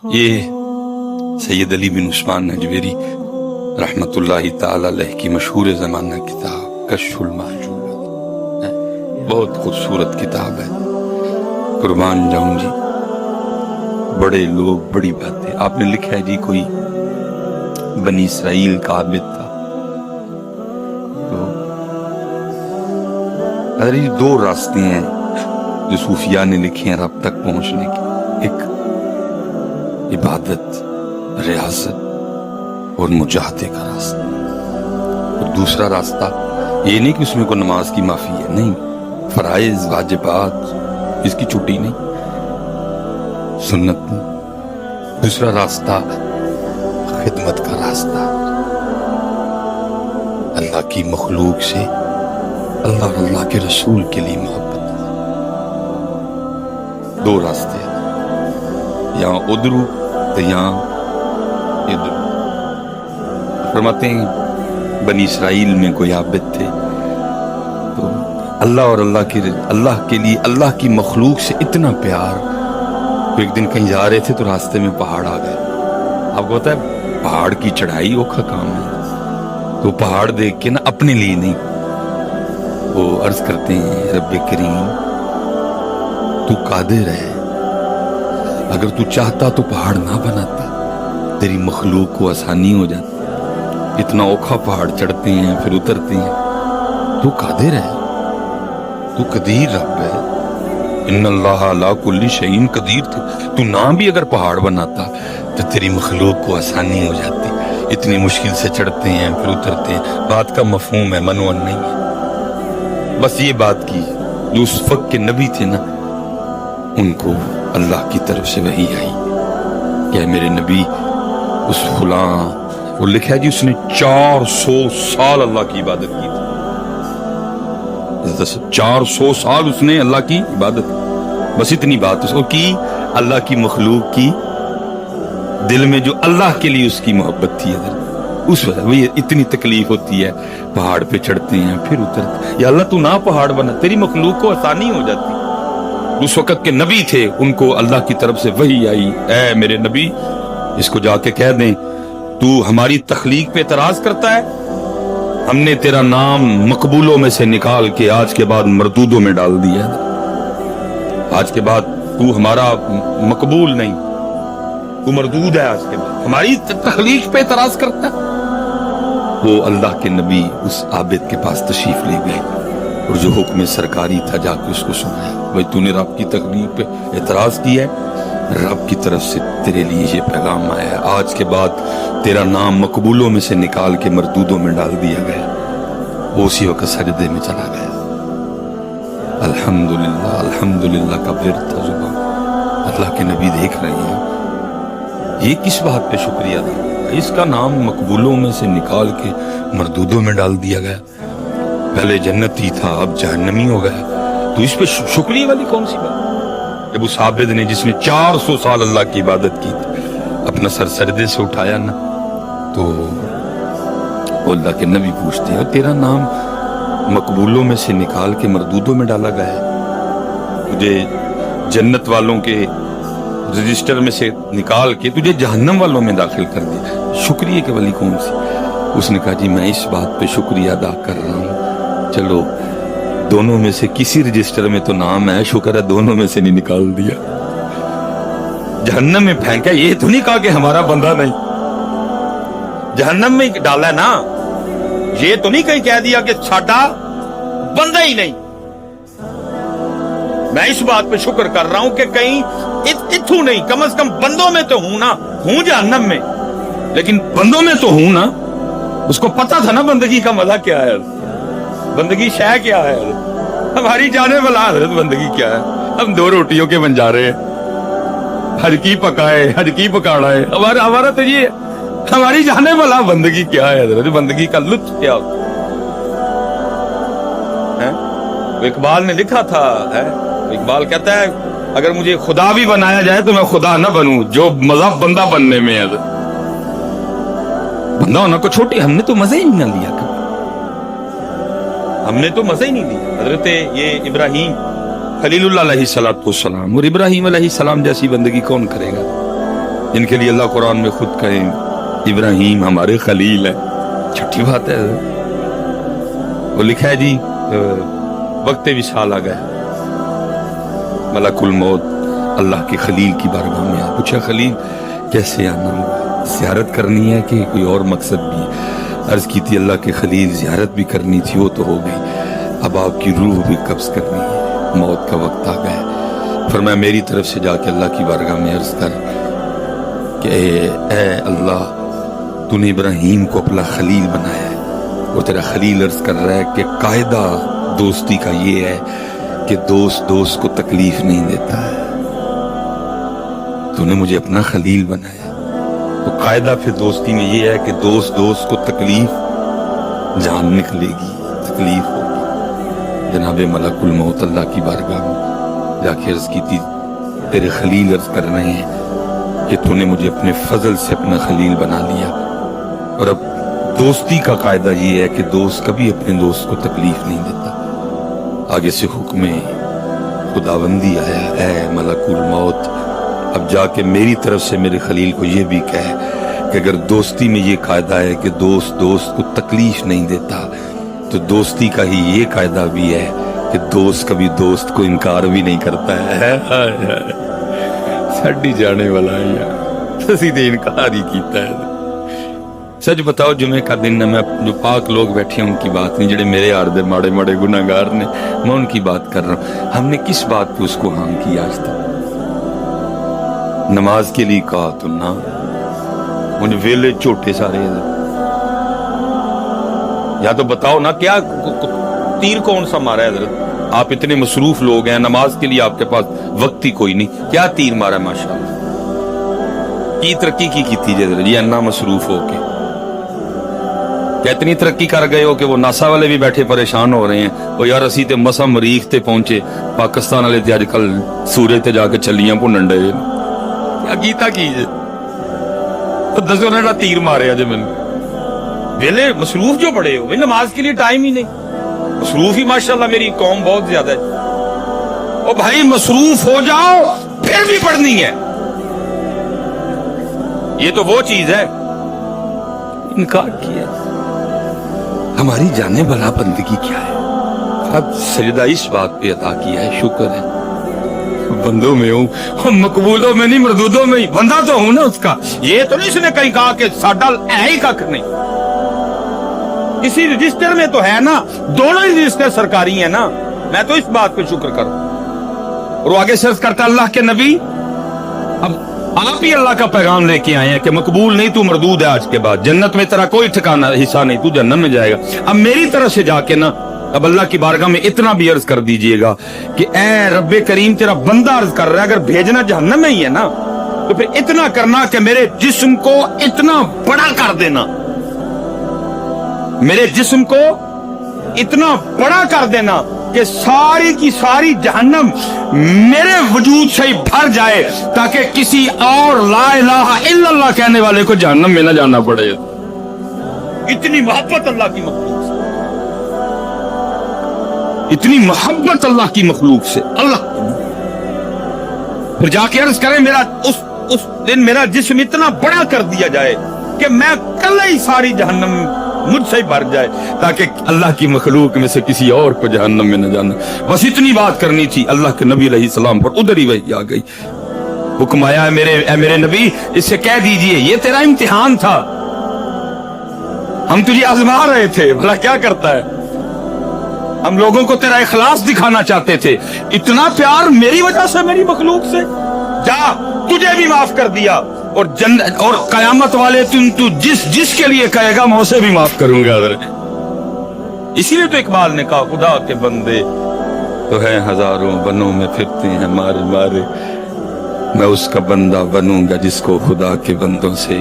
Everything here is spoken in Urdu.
یہ سید علی بن عثمان نجویری رحمت اللہ تعالی علیہ کی مشہور زمانہ کتاب کشف المحجوب ہے، بہت خوبصورت کتاب ہے، قربان جاؤں جی، بڑے لوگ بڑی باتیں۔ آپ نے لکھا ہے جی کوئی بنی اسرائیل کا عابد تھا، تو اگر یہ دو راستے ہیں جو صوفیاء نے لکھے ہیں رب تک پہنچنے کے، ایک عبادت ریاضت اور مجاہدے کا راستہ، اور دوسرا راستہ یہ نہیں کہ اس میں کوئی نماز کی معافی ہے، نہیں، فرائض واجبات اس کی چھٹی نہیں، سنت نہیں۔ دوسرا راستہ خدمت کا راستہ، اللہ کی مخلوق سے اللہ اور اللہ کے رسول کے لیے محبت۔ دو راستے ہیں، یہاں ادھرو تو یہاں ادھر۔ فرماتے ہیں بنی اسرائیل میں کوئی عابد تھے، تو اللہ اور اللہ کے لیے اللہ کی مخلوق سے اتنا پیار، تو ایک دن کہیں جا رہے تھے تو راستے میں پہاڑ آ گئے۔ آپ کو پتا ہے پہاڑ کی چڑھائی اوکھا کام ہے، تو پہاڑ دیکھ کے نا اپنے لیے نہیں، وہ عرض کرتے ہیں رب کریم تو قادر ہے، اگر تو چاہتا تو پہاڑ نہ بناتا، تیری مخلوق کو آسانی ہو جاتی، اتنا اوکھا پہاڑ چڑھتے ہیں پھر اترتے ہیں، تو قادر ہے، تو قدیر رب ہے، ان اللہ علی کل شیء قدیر تھے، تو نہ بھی اگر پہاڑ بناتا تو تیری مخلوق کو آسانی ہو جاتی، اتنی مشکل سے چڑھتے ہیں پھر اترتے ہیں۔ بات کا مفہوم ہے، منون نہیں ہے، بس یہ بات کی جو اس وقت کے نبی تھے نا، ان کو اللہ کی طرف سے وحی آئی کہ میرے نبی اس فلاں، وہ لکھا ہے جی اس نے 400 سال اللہ کی عبادت کی تھی، 400 سال اس نے اللہ کی عبادت، بس اتنی بات اس کو کی، اللہ کی مخلوق کی دل میں جو اللہ کے لیے اس کی محبت تھی، اس وجہ وہی اتنی تکلیف ہوتی ہے، پہاڑ پہ چڑھتے ہیں پھر اترتے ہیں، یا اللہ تو نہ پہاڑ بنا، تیری مخلوق کو آسانی ہو جاتی۔ اس وقت کے نبی تھے، ان کو اللہ کی طرف سے وحی آئی، اے میرے نبی اس کو جا کے کہہ دیں تو ہماری تخلیق پہ اعتراض کرتا ہے، ہم نے تیرا نام مقبولوں میں سے نکال کے آج کے بعد مردودوں میں ڈال دیا ہے، آج کے بعد تو ہمارا مقبول نہیں، تو مردود ہے، آج کے بعد ہماری تخلیق پہ اعتراض کرتا ہے۔ وہ اللہ کے نبی اس عابد کے پاس تشریف لے گئے اور جو حکم سرکاری تھا جا کے اس کو سنایا، بھائی تو نے رب کی تخلیق پہ اعتراض کیا ہے، رب کی طرف سے تیرے لیے یہ پیغام آیا ہے، آج کے بعد تیرا نام مقبولوں میں سے نکال کے مردودوں میں ڈال دیا گیا۔ وہ اسی وقت سجدے میں چلا گیا۔ الحمدللہ الحمدللہ کا ورد تھا زبان، اللہ کے نبی دیکھ رہے ہیں، یہ کس بات پہ شکریہ تھا، اس کا نام مقبولوں میں سے نکال کے مردودوں میں ڈال دیا گیا، پہلے جنتی تھا اب جہنمی ہو گیا، تو اس پہ شکریہ والی کون سی بات؟ جب اس عابد نے جس نے 400 سال اللہ کی عبادت کی تھی اپنا سر سجدے سے اٹھایا نا، تو اللہ کے نبی پوچھتے ہیں تیرا نام مقبولوں میں سے نکال کے مردودوں میں ڈالا گیا ہے، تجھے جنت والوں کے رجسٹر میں سے نکال کے تجھے جہنم والوں میں داخل کر دیا، شکریہ کے والی کون سی؟ اس نے کہا جی میں اس بات پہ شکریہ ادا کر رہا ہوں، چلو دونوں میں سے کسی رجسٹر میں تو نام ہے، شکر ہے دونوں میں سے نہیں نکال دیا، جہنم میں پھینکا، یہ تو نہیں کہا کہ ہمارا بندہ نہیں، جہنم میں ڈالا ہے نا، یہ تو نہیں کہیں کہہ دیا کہ چھاٹا بندہ ہی نہیں۔ میں اس بات پہ شکر کر رہا ہوں کہ کہیں اتھو نہیں، کم از کم بندوں میں تو ہوں نا، ہوں جہنم میں لیکن بندوں میں تو ہوں نا۔ اس کو پتا تھا نا بندگی کا مزہ کیا ہے، بندگی شے کیا ہے، ہماری جانے والا حضرت بندگی کیا ہے، ہم 2 روٹیوں کے بنجارے ہیں، ہر کی پکائے ہر کی پکاڑا ہے، ہمارا تو یہ ہماری جانے والا بندگی کیا ہے حضرت، بندگی کا لطف کیا ہوتا ہے۔ اقبال نے لکھا تھا، اقبال کہتا ہے اگر مجھے خدا بھی بنایا جائے تو میں خدا نہ بنوں، جو مزہ بندہ بننے میں ہے، بندہ ہونا کو چھوٹی، ہم نے تو مزے ہی نہیں لیا کبھی، ہم نے تو مزے ہی نہیں لیا۔ حضرت یہ ابراہیم خلیل اللہ علیہ السلام، اور ابراہیم علیہ السلام جیسی بندگی کون کرے گا؟ ان کے لیے اللہ قرآن میں خود کہیں ابراہیم ہمارے خلیل ہے، چھٹی بات ہے۔ وہ لکھا ہے جی وقت وصال آ گیا، ملک الموت اللہ کے خلیل کی بارگاہ میں آ پوچھا خلیل کیسے آنا ہوا، زیارت کرنی ہے کہ کوئی اور مقصد بھی ہے؟ عرض کی تھی اللہ کے خلیل زیارت بھی کرنی تھی، وہ تو ہو گئی، اب آپ کی روح بھی قبض کرنی ہے، موت کا وقت آ گیا۔ فرمایا میری طرف سے جا کے اللہ کی بارگاہ میں عرض کر کہ اے اللہ تو نے ابراہیم کو اپنا خلیل بنایا ہے، اور تیرا خلیل عرض کر رہا ہے کہ قاعدہ دوستی کا یہ ہے کہ دوست دوست کو تکلیف نہیں دیتا ہے، تو نے مجھے اپنا خلیل بنایا، تو قاعدہ پھر دوستی میں یہ ہے کہ دوست دوست کو تکلیف جان نکلے گی، تکلیف ہوگی۔ جناب ملک الموت اللہ کی بارگاہ میں جا کے عرض کی تھی تیرے خلیل عرض کر رہے ہیں کہ تو نے مجھے اپنے فضل سے اپنا خلیل بنا لیا، اور اب دوستی کا قاعدہ یہ ہے کہ دوست کبھی اپنے دوست کو تکلیف نہیں دیتا۔ آگے سے حکم خداوندی آیا، اے ملک الموت اب جا کے میری طرف سے میرے خلیل کو یہ بھی کہے کہ اگر دوستی میں یہ قاعدہ ہے کہ دوست دوست کو تکلیف نہیں دیتا، تو دوستی کا ہی یہ قاعدہ بھی ہے کہ دوست کبھی دوست کو انکار بھی نہیں کرتا ہے۔ سڈی جانے والا ہے، اسی دے انکار ہی کیتا ہے۔ سچ بتاؤ جمعے کا دن میں جو پاک لوگ بیٹھے ہیں ان کی بات نہیں، جڑے میرے یار دے ماڑے ماڑے گناہگار نے، میں ان کی بات کر رہا ہوں۔ ہم نے کس بات پہ اس کو ہاں کیا آج تک؟ نماز کے لیے کہا تو نہ، مجھے ویلے چھوٹے سارے، یا تو بتاؤ نا کیا تیر کون سا مارا ہے حضرت؟ آپ اتنے مصروف لوگ ہیں، نماز کے لیے آپ کے پاس وقت ہی کوئی نہیں، کیا تیر مارا ہے؟ ماشاءاللہ کی ترقی کی تھی جی انا مصروف ہو کے، کیا اتنی ترقی کر گئے ہو کہ وہ ناسا والے بھی بیٹھے پریشان ہو رہے ہیں، وہ یار اسی تے مسا مریخ تے پہنچے، پاکستان والے تے اج کل سورج تے جا کے چلیاں بھنن ڈے، کیا کیتا کیجے؟ دسو نا تیر مارے جی میں ویلے مصروف جو پڑے ہو، نماز کے لیے ٹائم ہی نہیں، مصروف ہی ماشاءاللہ میری قوم بہت زیادہ ہے۔ او بھائی مصروف ہو جاؤ پھر بھی پڑھنی ہے، یہ تو وہ چیز ہے۔ انکار کیا، ہماری جانے بلا بندگی کیا ہے؟ اب سجدہ اس بات پہ ادا کیا ہے، شکر ہے بندوں میں ہوں، مقبولوں میں نہیں مردودوں میں ہی، بندہ تو ہوں نا اس کا۔ یہ تو نہیں اس نے کہیں کہا کہ ساڈا ہے ہی کھ نہیں، اسی رجسٹر میں تو ہے نا، دونوں ہی رجسٹر سرکاری ہیں نا، میں تو اس بات پہ شکر کروں۔ اور وہ آگے سرچ کرتا اللہ کے نبی اب آپ ہی اللہ کا پیغام لے کے آئے ہیں کہ مقبول نہیں تو مردود ہے، آج کے بعد جنت میں تیرا کوئی ٹھکانہ حصہ نہیں، تو جہنم میں جائے گا۔ اب میری طرف سے جا کے نا اب اللہ کی بارگاہ میں اتنا بھی عرض کر دیجئے گا کہ اے رب کریم تیرا بندہ عرض کر رہا ہے اگر بھیجنا جہنم میں ہی ہے نا تو پھر اتنا کرنا کہ میرے جسم کو اتنا بڑا کر دینا، میرے جسم کو اتنا بڑا کر دینا کہ ساری کی ساری جہنم میرے وجود سے ہی بھر جائے، تاکہ کسی اور لا الہ الا اللہ کہنے والے کو جہنم میں نہ جانا پڑے۔ اتنی محبت اللہ کی مخلوق سے، اتنی محبت اللہ کی مخلوق سے، اللہ پھر جا کے عرض کرے میرا اس دن میرا جسم اتنا بڑا کر دیا جائے کہ میں کل ہی ساری جہنم مجھ سے ہی بھر جائے، تاکہ اللہ کی مخلوق میں سے کسی اور کو جہنم میں نہ جانا۔ بس اتنی بات کرنی تھی۔ اللہ کے نبی علیہ السلام پر ادھر ہی وحی آ گئی، حکم آیا ہے میرے نبی اس سے کہہ دیجئے یہ تیرا امتحان تھا، ہم تجھے آزما رہے تھے، بھلا کیا کرتا ہے، ہم لوگوں کو تیرا اخلاص دکھانا چاہتے تھے، اتنا پیار میری وجہ سے میری مخلوق سے، جا تجھے بھی معاف کر دیا، اور قیامت والے تو جس کے لیے کہے گا میں اسے بھی معاف کروں گا۔ اسی لیے تو اقبال نے کہا خدا کے بندے تو ہیں ہزاروں، بنوں میں پھرتے ہیں مارے مارے، میں اس کا بندہ بنوں گا جس کو خدا کے بندوں سے